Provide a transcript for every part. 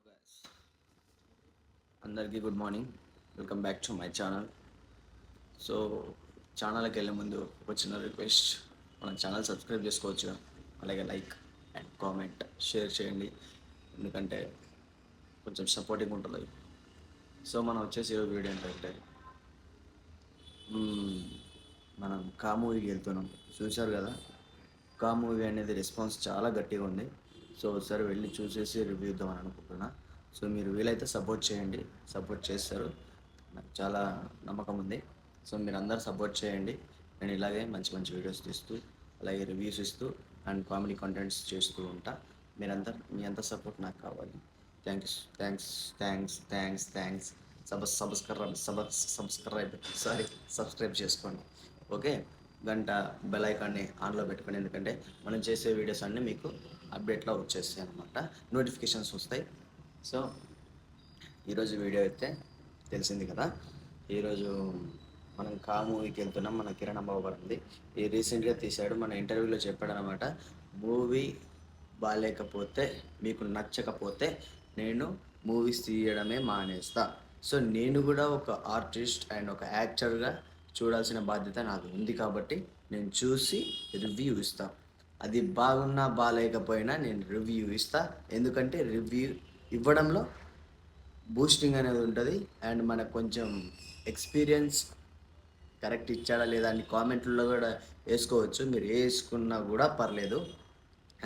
Guys, అందరికీ good morning. Welcome back to my channel. So ఛానల్కి వెళ్ళే ముందు ఒక చిన్న రిక్వెస్ట్, మన ఛానల్ సబ్స్క్రైబ్ చేసుకోవచ్చు, అలాగే లైక్ అండ్ కామెంట్ షేర్ చేయండి, ఎందుకంటే కొంచెం సపోర్టింగ్ ఉంటుంది. సో మనం వచ్చేసి ఈరోజు వీడియో ఏంటంటే మనం కా మూవీకి వెళ్తున్నాం. చూశారు కదా, కా మూవీ అనేది రెస్పాన్స్ చాలా గట్టిగా ఉంది. సో ఒకసారి వెళ్ళి చూసేసి రివ్యూ ఇద్దామని అనుకుంటున్నా. సో మీరు వీలైతే సపోర్ట్ చేయండి, సపోర్ట్ చేస్తారు, నాకు చాలా నమ్మకం ఉంది. సో మీరు అందరు సపోర్ట్ చేయండి. నేను ఇలాగే మంచి మంచి వీడియోస్ తీస్తూ, అలాగే రివ్యూస్ ఇస్తూ అండ్ కామెడీ కంటెంట్స్ చేస్తూ ఉంటా. మీరందరూ మీ అంత సపోర్ట్ నాకు కావాలి. Thanks thanks thanks thanks thanks subscribe చేసుకోండి. ఓకే, గంట బెల్ ఐకాన్ని ఆన్లో పెట్టుకోండి, ఎందుకంటే మనం చేసే వీడియోస్ అన్నీ మీకు అప్డేట్లో వచ్చేస్తాయి అనమాట, నోటిఫికేషన్స్ వస్తాయి. సో ఈరోజు వీడియో అయితే తెలిసింది కదా. ఈరోజు మనం కా మూవీకి వెళ్తున్నాం. మన కిరణ్ బాబు గారు ఉంది, ఈ రీసెంట్గా తీశాడు, మన ఇంటర్వ్యూలో చెప్పాడు అనమాట. మూవీ బాగాలేకపోతే, మీకు నచ్చకపోతే నేను మూవీస్ తీయడమే మానేస్తా. సో నేను కూడా ఒక ఆర్టిస్ట్ అండ్ ఒక యాక్టర్గా చూడాల్సిన బాధ్యత నాకు ఉంది, కాబట్టి నేను చూసి రివ్యూ ఇస్తా. అది బాగున్నా బాగాలేకపోయినా నేను రివ్యూ ఇస్తా, ఎందుకంటే రివ్యూ ఇవ్వడంలో బూస్టింగ్ అనేది ఉంటుంది. అండ్ మనకు కొంచెం ఎక్స్పీరియన్స్ కరెక్ట్ ఇచ్చాడా లేదా అని కామెంట్లో కూడా వేసుకోవచ్చు, మీరు వేసుకున్నా కూడా పర్లేదు.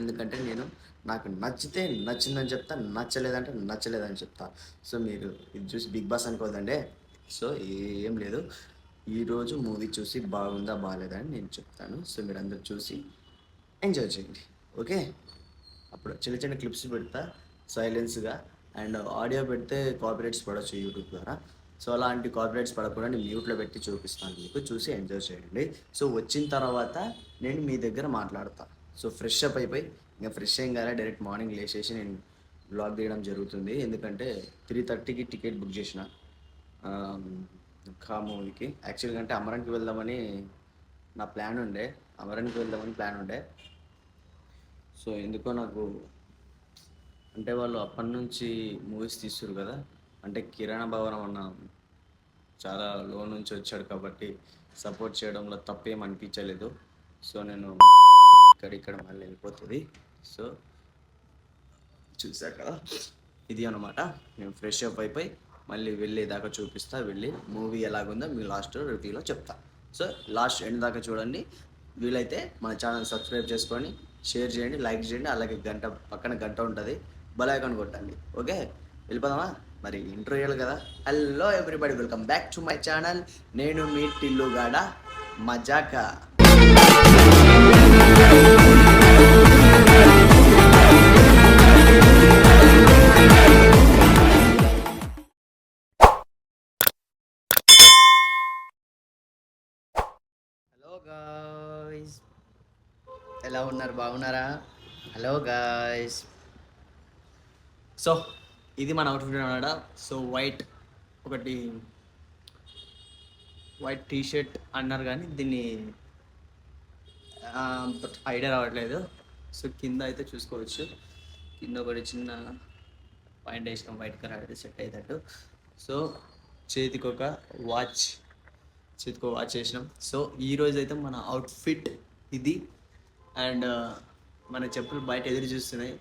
ఎందుకంటే నేను నాకు నచ్చితే నచ్చిందని చెప్తా, నచ్చలేదంటే నచ్చలేదని చెప్తా. సో మీరు ఇది చూసి బిగ్ బాస్ అనుకోదండి. సో ఏం లేదు, ఈరోజు మూవీ చూసి బాగుందా బాగాలేదా అని నేను చెప్తాను. సో మీరు అందరు చూసి ఎంజాయ్ చేయండి. ఓకే, అప్పుడు చిన్న చిన్న క్లిప్స్ పెడతా సైలెన్స్గా, అండ్ ఆడియో పెడితే కాపీరైట్స్ పడవచ్చు యూట్యూబ్ ద్వారా. సో అలాంటి కాపీరైట్స్ పడకుండా నేను మ్యూట్లో పెట్టి చూపిస్తాను, మీకు చూసి ఎంజాయ్ చేయండి. సో వచ్చిన తర్వాత నేను మీ దగ్గర మాట్లాడతా. సో ఫ్రెష్ అప్ అయిపోయి, ఇంకా ఫ్రెష్ ఏం కాలే, డైరెక్ట్ మార్నింగ్ లేచేసి నేను బ్లాగ్ తీయడం జరుగుతుంది. ఎందుకంటే 3:30కి టికెట్ బుక్ చేసిన కా మూవీకి. యాక్చువల్గా అంటే అమరానికి వెళ్దామని నా ప్లాన్ ఉండే, ప్లాన్ ఉండే. సో ఎందుకో నాకు, అంటే వాళ్ళు అప్పటి నుంచి మూవీస్ తీస్తారు కదా, అంటే కిరణ్ భవనం అన్న చాలా లో నుంచి వచ్చాడు కాబట్టి సపోర్ట్ చేయడంలో తప్పేం అనిపించలేదు. సో నేను ఇక్కడ మళ్ళీ వెళ్ళిపోతుంది. సో చూసా కదా, ఇది అనమాట. నేను ఫ్రెష్ అప్ అయిపోయి మళ్ళీ వెళ్ళేదాకా చూపిస్తా, వెళ్ళి మూవీ ఎలాగుందో మీ లాస్ట్ రివ్యూలో చెప్తా. సో లాస్ట్ ఎండ్ దాకా చూడండి. వీలైతే మన ఛానల్ సబ్స్క్రైబ్ చేసుకొని షేర్ చేయండి, లైక్ చేయండి, అలాగే పక్కన గంట ఉంటుంది, బెల్ ఐకాన్ కొట్టండి. ఓకే, వెళ్ళిపోదామా? మరి ఇంట్రో చేయాలి కదా. Hello everybody, welcome back to my channel. నేను మీ టిల్లుగాడ మజాకా. హలో గాయ్స్, ఎలా ఉన్నారు? బాగున్నారా? Hello guys. సో ఇది మన అవుట్ఫిట్ అన్నమాట. సో వైట్ టీ షర్ట్ అన్నారు, కానీ దీన్ని ఐడియా రావట్లేదు. సో కింద అయితే చూసుకోవచ్చు, కింద ఒకటి చిన్న పాయింట్ వేసినాం, వైట్ కలర్ అయితే సెట్ అయ్యేటట్టు. సో చేతికి ఒక వాచ్ వేసినాం. సో ఈరోజు అయితే మన అవుట్ఫిట్ ఇది. అండ్ మన చెప్పులు బయట ఎదురు చూస్తున్నాయి,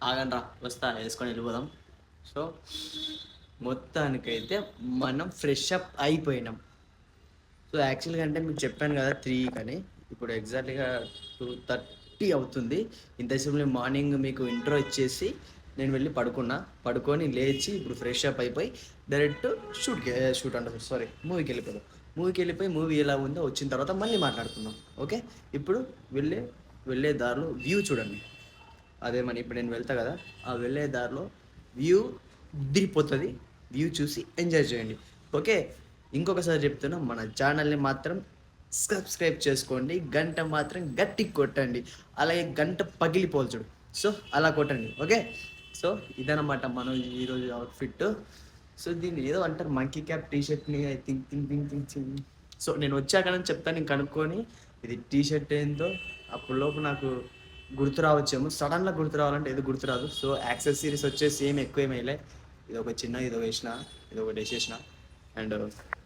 ఆగండ్రా వస్తా వేసుకొని వెళ్ళిపోదాం. సో మొత్తానికైతే మనం ఫ్రెష్ అప్ అయిపోయినాం. సో యాక్చువల్గా అంటే మీకు చెప్పాను కదా 3 కానీ, ఇప్పుడు ఎగ్జాక్ట్గా 2:30 అవుతుంది. ఇంతసేపు మార్నింగ్ మీకు ఇంట్రో ఇచ్చేసి నేను వెళ్ళి పడుకొని లేచి ఇప్పుడు ఫ్రెష్ అప్ అయిపోయి డైరెక్ట్ మూవీకి వెళ్ళిపోయి మూవీ ఎలా ఉందో వచ్చిన తర్వాత మళ్ళీ మాట్లాడుకుందాం. ఓకే, ఇప్పుడు వెళ్ళే దారిలో వ్యూ చూడండి. అదే ఇప్పుడు నేను వెళ్తా కదా, ఆ వెళ్ళే దారిలో వ్యూ దిగిపోతుంది, వ్యూ చూసి ఎంజాయ్ చేయండి. ఓకే, ఇంకొకసారి చెప్తున్నా, మన ఛానల్ని మాత్రం సబ్స్క్రైబ్ చేసుకోండి, గంట మాత్రం గట్టి కొట్టండి, అలాగే గంట పగిలిపోల్చుడు. సో అలా కొట్టండి. ఓకే, సో ఇదన్నమాట మనం ఈరోజు అవుట్ఫిట్. సో దీన్ని ఏదో అంటారు, మంకీ క్యాప్ టీ షర్ట్ని ఐ థింక్. సో నేను వచ్చాక చెప్తాను, నేను కనుక్కొని ఇది టీ షర్ట్ ఏందో. అప్పుడు లోపు నాకు గుర్తు రావచ్చేమో, సడన్గా గుర్తు రావాలంటే ఏది గుర్తు రాదు. సో యాక్సెస్ సిరీస్ వచ్చేసి ఏం ఎక్కువ ఏమి వేయలే, ఇది ఒక చిన్న ఇది వేసిన, ఇది ఒకటి వేసేసిన. అండ్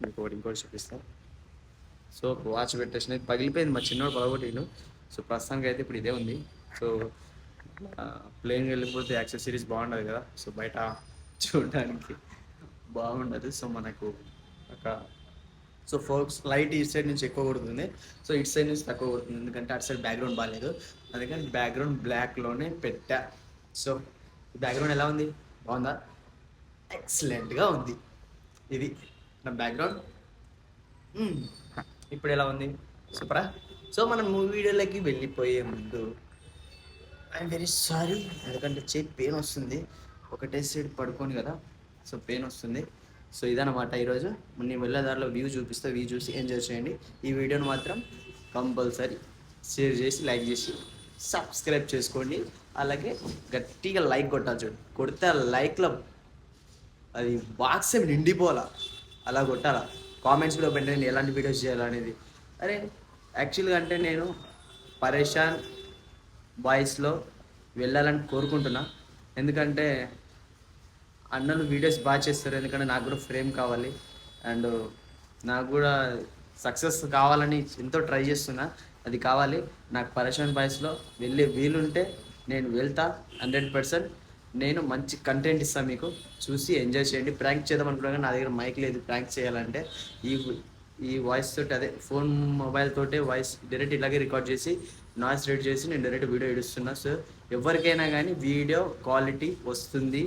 ఇంకోటి చూపిస్తాను. సో వాచ్ పెట్టేసిన, ఇది పగిలిపోయింది, మా చిన్నోడు పగలగొట్టిండు. సో ప్రస్తుతానికి అయితే ఇప్పుడు ఇదే ఉంది. సో ప్లేన్కి వెళ్ళిపోతే యాక్సెసరీస్ బాగుండదు కదా, సో బయట చూడడానికి బాగుండదు. సో మనకు ఒక సో ఫోక్స్ లైట్ ఇటు సైడ్ నుంచి ఎక్కువ కొడుతుంది, సో ఇటు సైడ్ నుంచి తక్కువ కొడుతుంది, ఎందుకంటే అటు సైడ్ బ్యాక్గ్రౌండ్ బాగాలేదు. అందుకని బ్యాక్గ్రౌండ్ బ్లాక్లోనే పెట్టా. సో బ్యాక్గ్రౌండ్ ఎలా ఉంది, బాగుందా? ఎక్సలెంట్గా ఉంది. ఇది నా బ్యాక్గ్రౌండ్. ఇప్పుడు ఎలా ఉంది, సూపరా? సో మనం మూవీ వీడియోలోకి వెళ్ళిపోయే ముందు ఐఎమ్ వెరీ సారీ, ఎందుకంటే చేయి పెయిన్ వస్తుంది, ఒకటే సైడ్ పడుకోను కదా, సో పెయిన్ వస్తుంది. సో ఇదన్నమాట ఈరోజు నేను వెళ్ళే దారిలో వ్యూ చూపిస్తే, వ్యూ చూసి ఎంజాయ్ చేయండి. ఈ వీడియోని మాత్రం కంపల్సరీ షేర్ చేసి, లైక్ చేసి, సబ్స్క్రైబ్ చేసుకోండి. అలాగే గట్టిగా లైక్ కొట్టాలి, చూడండి, కొడితే ఆ లైక్లో అది బాక్స్ ఏమి నిండిపోవాలా, అలా కొట్టాలా. కామెంట్స్ కూడా పెట్టండి ఎలాంటి వీడియోస్ చేయాలనేది. అరే యాక్చువల్గా అంటే నేను పరేషాన్ బాయ్స్లో వెళ్ళాలని కోరుకుంటున్నా, ఎందుకంటే అన్నలు వీడియోస్ బాగా చేస్తారు, ఎందుకంటే నాకు కూడా ఫ్రేమ్ కావాలి అండ్ నాకు కూడా సక్సెస్ కావాలని ఎంతో ట్రై చేస్తున్నా, అది కావాలి నాకు. పరేషాన్ బాయ్స్లో వెళ్ళే వీలుంటే నేను వెళ్తా 100%. నేను మంచి కంటెంట్ ఇస్తాను, మీకు చూసి ఎంజాయ్ చేయండి. ప్రాంక్ చేద్దాం అనుకున్నా కానీ నా దగ్గర మైక్ లేదు ప్రాంక్ చేయాలంటే. ఈ ఈ వాయిస్ తోటి, అదే ఫోన్ మొబైల్ తోటే వాయిస్ డైరెక్ట్ ఇలాగే రికార్డ్ చేసి నాయిస్ రెడీ చేసి నేను డైరెక్ట్ వీడియో ఇడుస్తున్నా. సో ఎవరికైనా కానీ వీడియో క్వాలిటీ వస్తుంది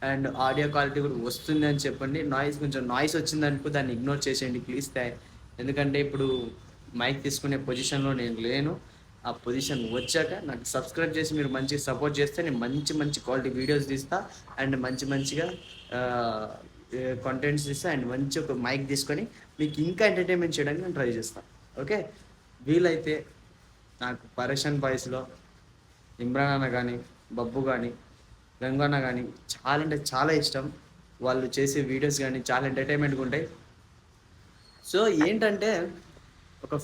అండ్ ఆడియో క్వాలిటీ కూడా వస్తుంది అని చెప్పండి. కొంచెం నాయిస్ వచ్చిందనుకో దాన్ని ఇగ్నోర్ చేసేయండి ప్లీజ్. ఎందుకంటే ఇప్పుడు మైక్ తీసుకునే పొజిషన్లో నేను లేను. ఆ పొజిషన్ వచ్చాక నాకు సబ్స్క్రైబ్ చేసి మీరు మంచిగా సపోర్ట్ చేస్తే నేను మంచి మంచి క్వాలిటీ వీడియోస్ తీస్తా అండ్ మంచిగా కంటెంట్స్ తీస్తా అండ్ మంచి ఒక మైక్ తీసుకొని మీకు ఇంకా ఎంటర్టైన్మెంట్ చేయడానికి నేను ట్రై చేస్తాను. ఓకే, వీలైతే నాకు పరేషాన్ బాయ్స్లో ఇమ్రాన్ అన్న కానీ, బబ్బు కానీ, గంగన్న కానీ చాలా అంటే చాలా ఇష్టం. వాళ్ళు చేసే వీడియోస్ కానీ చాలా ఎంటర్టైన్మెంట్గా ఉంటాయి. సో ఏంటంటే ఒక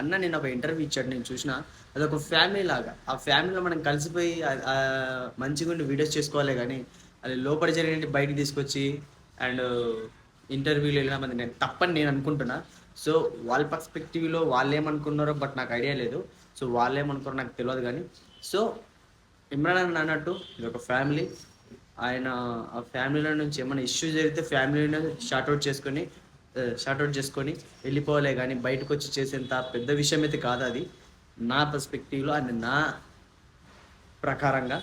అన్న నేను ఒక ఇంటర్వ్యూ ఇచ్చాడు, నేను చూసిన, అదొక ఫ్యామిలీ లాగా. ఆ ఫ్యామిలీలో మనం కలిసిపోయి మంచిగా ఉండి వీడియోస్ చేసుకోవాలి, కానీ అది లోపల జరిగినట్టు బయటకు తీసుకొచ్చి అండ్ ఇంటర్వ్యూలు వెళ్ళిన మంది నేను తప్పని నేను అనుకుంటున్నా. సో వాళ్ళ పర్స్పెక్టివ్లో వాళ్ళు ఏమనుకున్నారో బట్ నాకు ఐడియా లేదు. సో వాళ్ళు ఏమనుకున్నారో నాకు తెలియదు, కానీ సో ఇమ్రాన్ అని అన్నట్టు ఇది ఒక ఫ్యామిలీ. ఆయన ఆ ఫ్యామిలీలో నుంచి ఏమైనా ఇష్యూ జరిగితే ఫ్యామిలీని షార్ట్అవుట్ చేసుకొని వెళ్ళిపోలే, కానీ బయటకు వచ్చి చేసేంత పెద్ద విషయం అయితే కాదు అది, నా పర్స్పెక్టివ్లో అండ్ నా ప్రకారంగా.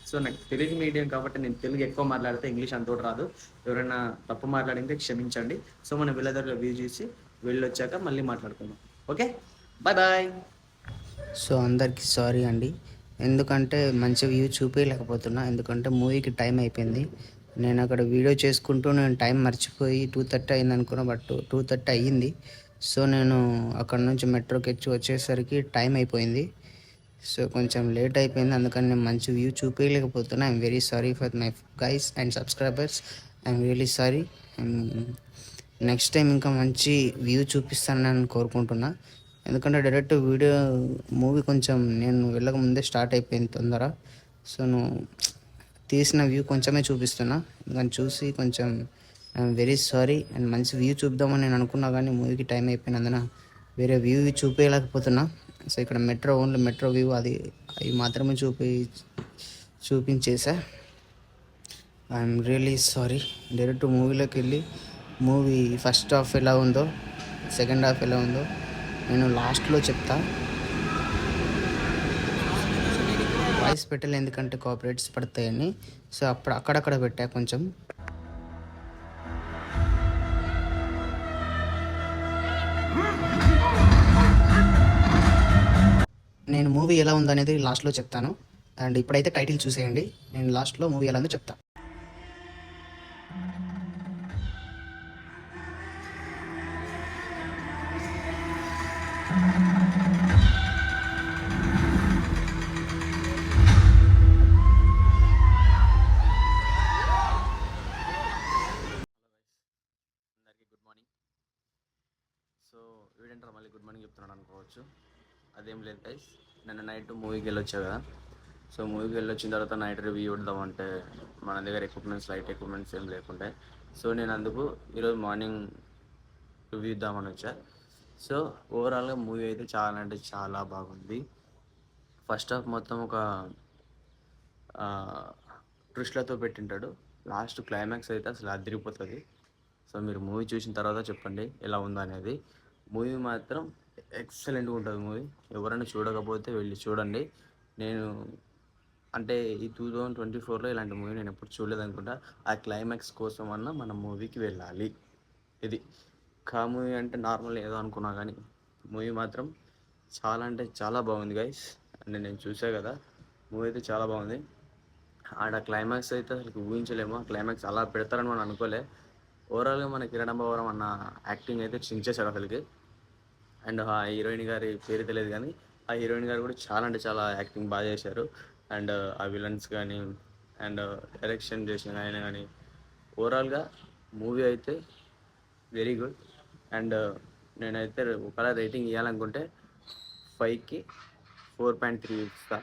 సో నాకు తెలుగు మీడియం కాబట్టి నేను తెలుగు ఎక్కువ మాట్లాడితే ఇంగ్లీష్ అంతోటి రాదు, ఎవరైనా తప్పు మాట్లాడితే క్షమించండి. సో మనం వెళ్ళేదారిలో వ్యూ చేసి వెళ్ళొచ్చాక మళ్ళీ మాట్లాడుకుందాం. Okay, bye bye. సో అందరికీ సారీ అండి, ఎందుకంటే మంచి వ్యూ చూపించలేకపోతున్నా, ఎందుకంటే మూవీకి టైం అయిపోయింది. నేను అక్కడ వీడియో చేసుకుంటూ నేను టైం మర్చిపోయి 2:30 అయింది అనుకున్నా, బట్ 2:30 అయ్యింది. సో నేను అక్కడ నుంచి మెట్రోకి ఎక్కి వచ్చేసరికి టైం అయిపోయింది. సో కొంచెం లేట్ అయిపోయింది, అందుకని నేను మంచి వ్యూ చూపించలేకపోతున్నా. I'm very sorry for my guys and subscribers. I'm really sorry. Next time ఇంకా మంచి వ్యూ చూపిస్తానని కోరుకుంటున్నా, ఎందుకంటే డైరెక్ట్ వీడియో మూవీ కొంచెం నేను వెళ్ళక ముందే స్టార్ట్ అయిపోయింది తొందర. సో నువ్వు తీసిన వ్యూ కొంచెమే చూపిస్తున్నా, దాన్ని చూసి కొంచెం ఐఎమ్ వెరీ సారీ. అండ్ మంచి వ్యూ చూద్దామని నేను అనుకున్నా, కానీ మూవీకి టైం అయిపోయినందున వేరే వ్యూ చూపించలేకపోతున్నా. సో ఇక్కడ ఓన్లీ మెట్రో వ్యూ అవి మాత్రమే చూపించేసా. I'm really sorry. డైరెక్ట్ మూవీలోకి వెళ్ళి మూవీ ఫస్ట్ హాఫ్ ఎలా ఉందో, సెకండ్ హాఫ్ ఎలా ఉందో నేను లాస్ట్లో చెప్తా. వాయిస్ పెట్టలే ఎందుకంటే కాపీరైట్స్ పడతాయని, సో అక్కడక్కడ పెట్టా కొంచెం. నేను మూవీ ఎలా ఉందనేది లాస్ట్లో చెప్తాను. అండ్ ఇప్పుడైతే టైటిల్ చూసేయండి, నేను లాస్ట్లో మూవీ ఎలా ఉందో చెప్తాను. Good morning. సో వీడంటారా మళ్ళీ గుడ్ మార్నింగ్ చెప్తున్నాడు అనుకోవచ్చు, అదేం లేదు గైస్. నిన్న నైట్ మూవీకి వెళ్ళొచ్చా కదా, సో మూవీకి వెళ్ళి వచ్చిన తర్వాత నైట్ రివ్యూ ఇద్దామంటే మన దగ్గర లైట్ ఎక్విప్మెంట్స్ ఏం లేకుంటే, సో నేను అందుకు ఈరోజు మార్నింగ్ రివ్యూ ఇద్దామని వచ్చా. సో ఓవరాల్గా మూవీ అయితే చాలా అంటే చాలా బాగుంది. ఫస్ట్ హాఫ్ మొత్తం ఒక ట్విస్ట్లతో పెట్టింటాడు. లాస్ట్ క్లైమాక్స్ అయితే అసలు అదిరిపోతుంది. సో మీరు మూవీ చూసిన తర్వాత చెప్పండి ఎలా ఉందో అనేది. మూవీ మాత్రం ఎక్సలెంట్గా ఉంటుంది మూవీ. ఎవరైనా చూడకపోతే వెళ్ళి చూడండి. నేను అంటే ఈ 2024లో ఇలాంటి మూవీ నేను ఎప్పుడు చూడలేదు అనుకుంటా. ఆ క్లైమాక్స్ కోసం అన్నా మనం మూవీకి వెళ్ళాలి. ఇది మూవీ అంటే నార్మల్ ఏదో అనుకున్నా కానీ మూవీ మాత్రం చాలా అంటే చాలా బాగుంది గైస్. అంటే నేను చూసా కదా, మూవీ అయితే చాలా బాగుంది. ఆడ క్లైమాక్స్ అయితే అసలు ఊహించలేము. ఆ క్లైమాక్స్ అలా పెడతారని మనం అనుకోలే. ఓవరాల్గా మన కిరణ్ బావరం అన్న యాక్టింగ్ అయితే చించేశాడు అసలుకి. అండ్ ఆ హీరోయిన్ గారి పేరు తెలియదు కానీ ఆ హీరోయిన్ గారు కూడా చాలా అంటే చాలా యాక్టింగ్ బాగా చేశారు. అండ్ ఆ విలన్స్ కానీ అండ్ డైరెక్షన్ చేసిన ఆయన కానీ ఓవరాల్గా మూవీ అయితే వెరీ గుడ్. అండ్ నేనైతే ఒకవేళ రేటింగ్ ఇవ్వాలనుకుంటే 5కి 4.3 ఇస్తా.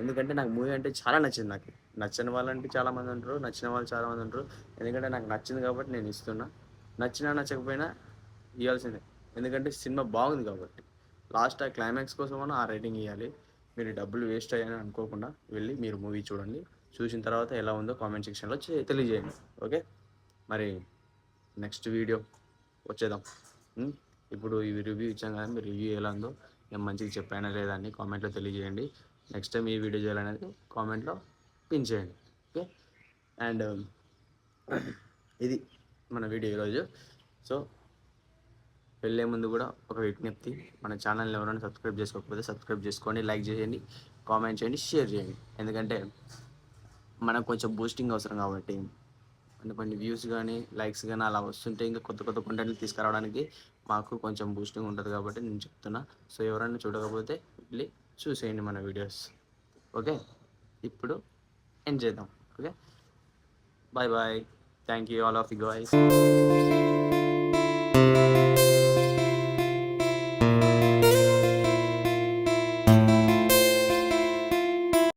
ఎందుకంటే నాకు మూవీ అంటే చాలా నచ్చింది. నాకు నచ్చని వాళ్ళంటే చాలామంది ఉంటారు, నచ్చిన వాళ్ళు చాలామంది ఉంటారు. ఎందుకంటే నాకు నచ్చింది కాబట్టి నేను ఇస్తున్నా. నచ్చినా నచ్చకపోయినా ఇవ్వాల్సిందే, ఎందుకంటే సినిమా బాగుంది కాబట్టి. లాస్ట్ ఆ క్లైమాక్స్ కోసం ఆ రేటింగ్ ఇవ్వాలి. మీరు డబ్బులు వేస్ట్ అయ్యాయని అనుకోకుండా వెళ్ళి మీరు మూవీ చూడండి. చూసిన తర్వాత ఎలా ఉందో కామెంట్ సెక్షన్లో తెలియజేయండి. ఓకే, మరి నెక్స్ట్ వీడియో వచ్చేద్దాం. ఇప్పుడు ఇవి రివ్యూ ఇచ్చాం కదా, మీరు రివ్యూ ఎలా ఉందో నేను మంచిగా చెప్పానా లేదా అని కామెంట్లో తెలియజేయండి. నెక్స్ట్ టైం ఈ వీడియో చేయాలనేది కామెంట్లో పిన్ చేయండి. ఓకే, అండ్ ఇది మన వీడియో ఈరోజు. సో వెళ్ళే ముందు కూడా ఒక విజ్ఞప్తి, మన ఛానల్ని ఎవరైనా సబ్స్క్రైబ్ చేసుకోకపోతే సబ్స్క్రైబ్ చేసుకోండి, లైక్ చేయండి, కామెంట్ చేయండి, షేర్ చేయండి. ఎందుకంటే మనకు కొంచెం బూస్టింగ్ అవసరం కాబట్టి. కొన్ని వ్యూస్ కానీ లైక్స్ కానీ అలా వస్తుంటే ఇంకా కొత్త కొత్త కంటెంట్లు తీసుకురావడానికి మాకు కొంచెం బూస్టింగ్ ఉంటుంది కాబట్టి నేను చెప్తున్నా. సో ఎవరైనా చూడకపోతే వెళ్ళి చూసేయండి మన వీడియోస్. ఓకే, ఇప్పుడు ఎండ్ చేద్దాం. Okay, bye bye. Thank you all of you guys.